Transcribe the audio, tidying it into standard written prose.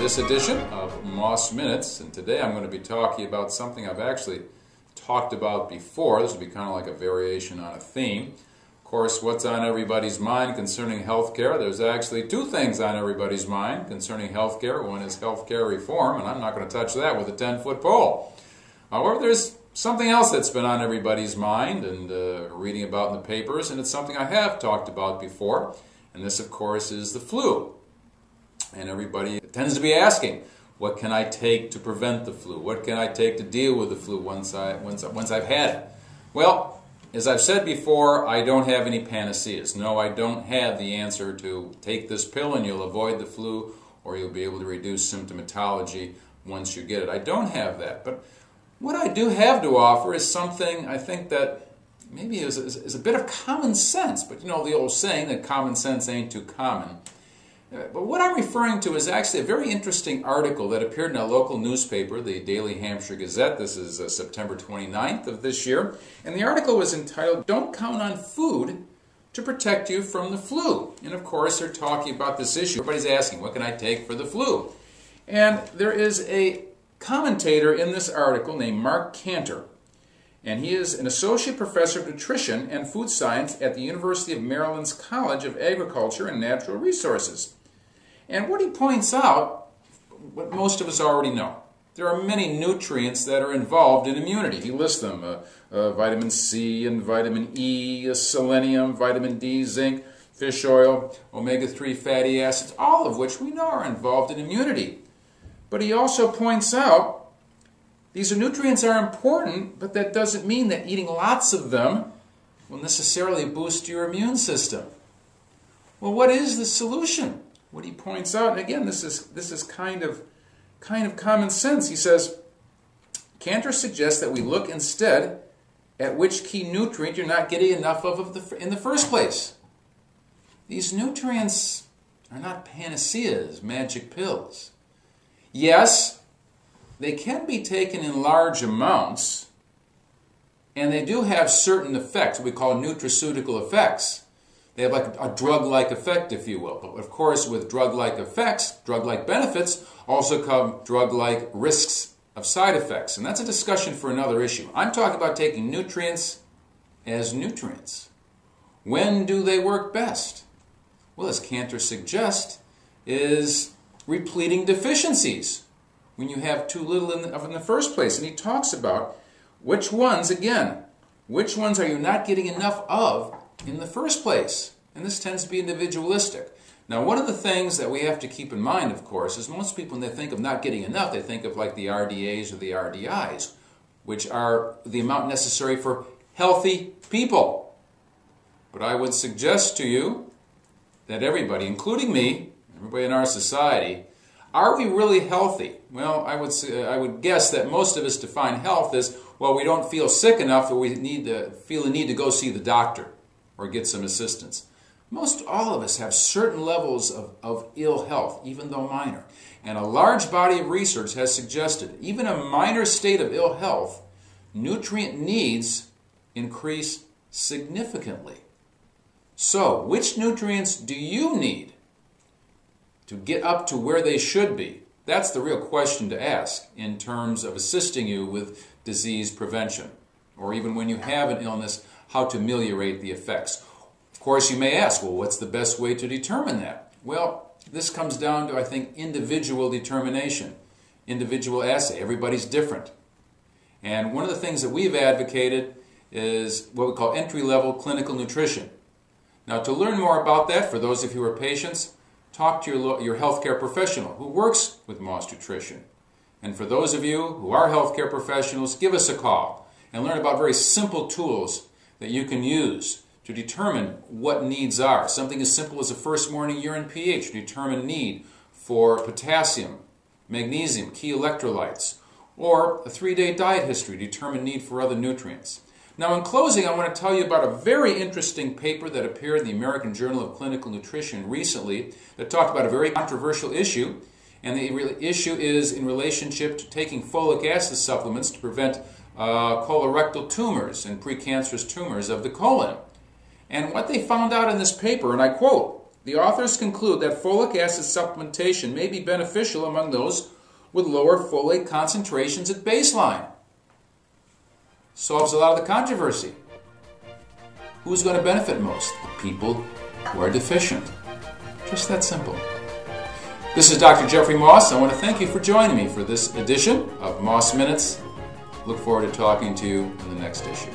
this edition of Moss Minutes, and today I'm going to be talking about something I've actually talked about before. This will be kind of like a variation on a theme. Of course, what's on everybody's mind concerning healthcare? There's actually two things on everybody's mind concerning healthcare. One is healthcare reform, and I'm not going to touch that with a 10-foot pole. However, there's something else that's been on everybody's mind and reading about in the papers, and it's something I have talked about before, and this, of course, is the flu. And everybody tends to be asking, what can I take to prevent the flu? What can I take to deal with the flu once I've had it? Well, as I've said before, I don't have any panaceas. No, I don't have the answer to take this pill and you'll avoid the flu or you'll be able to reduce symptomatology once you get it. I don't have that. But what I do have to offer is something I think that maybe is a bit of common sense. But you know the old saying that common sense ain't too common. But what I'm referring to is actually a very interesting article that appeared in a local newspaper, the Daily Hampshire Gazette. This is September 29th of this year. And the article was entitled, "Don't Count on Food to Protect You from the Flu." And of course, they're talking about this issue. Everybody's asking, what can I take for the flu? And there is a commentator in this article named Mark Cantor. And he is an associate professor of nutrition and food science at the University of Maryland's College of Agriculture and Natural Resources. And what he points out, what most of us already know, there are many nutrients that are involved in immunity. He lists them, vitamin C and vitamin E, selenium, vitamin D, zinc, fish oil, omega-3 fatty acids, all of which we know are involved in immunity. But he also points out these nutrients are important, but that doesn't mean that eating lots of them will necessarily boost your immune system. Well, what is the solution? What he points out, and again, this is kind of common sense. He says, Cantor suggests that we look instead at which key nutrient you're not getting enough of in the first place. These nutrients are not panaceas, magic pills. Yes, they can be taken in large amounts, and they do have certain effects, what we call nutraceutical effects. They have like a drug-like effect, if you will. But of course, with drug-like effects, drug-like benefits, also come drug-like risks of side effects. And that's a discussion for another issue. I'm talking about taking nutrients as nutrients. When do they work best? Well, as Cantor suggests, is repleting deficiencies. When you have too little in the first place. And he talks about which ones, again, which ones are you not getting enough of in the first place? And this tends to be individualistic. Now, one of the things that we have to keep in mind, of course, is most people, when they think of not getting enough, they think of like the RDAs or the RDIs, which are the amount necessary for healthy people. But I would suggest to you that everybody, including me, everybody in our society, are we really healthy? Well, I would guess that most of us define health as, well, we don't feel sick enough that we feel the need to go see the doctor or get some assistance. Most all of us have certain levels of ill health, even though minor. And a large body of research has suggested, even a minor state of ill health, nutrient needs increase significantly. So, which nutrients do you need to get up to where they should be? That's the real question to ask in terms of assisting you with disease prevention, or even when you have an illness, how to ameliorate the effects. Of course, you may ask, well, what's the best way to determine that? Well, this comes down to, I think, individual determination, individual assay. Everybody's different. And one of the things that we've advocated is what we call entry-level clinical nutrition. Now, to learn more about that, for those of you who are patients, talk to your healthcare professional who works with Moss Nutrition. And for those of you who are healthcare professionals, give us a call and learn about very simple tools that you can use to determine what needs are. Something as simple as a first morning urine pH to determine need for potassium, magnesium, key electrolytes, or a 3-day diet history to determine need for other nutrients. Now, in closing, I want to tell you about a very interesting paper that appeared in the American Journal of Clinical Nutrition recently that talked about a very controversial issue. And the issue is in relationship to taking folic acid supplements to prevent colorectal tumors and precancerous tumors of the colon. And what they found out in this paper, and I quote, The authors conclude that folic acid supplementation may be beneficial among those with lower folate concentrations at baseline. Solves a lot of the controversy. Who's going to benefit most? The people who are deficient. Just that simple. This is Dr. Jeffrey Moss. I want to thank you for joining me for this edition of Moss Minutes. Look forward to talking to you in the next issue.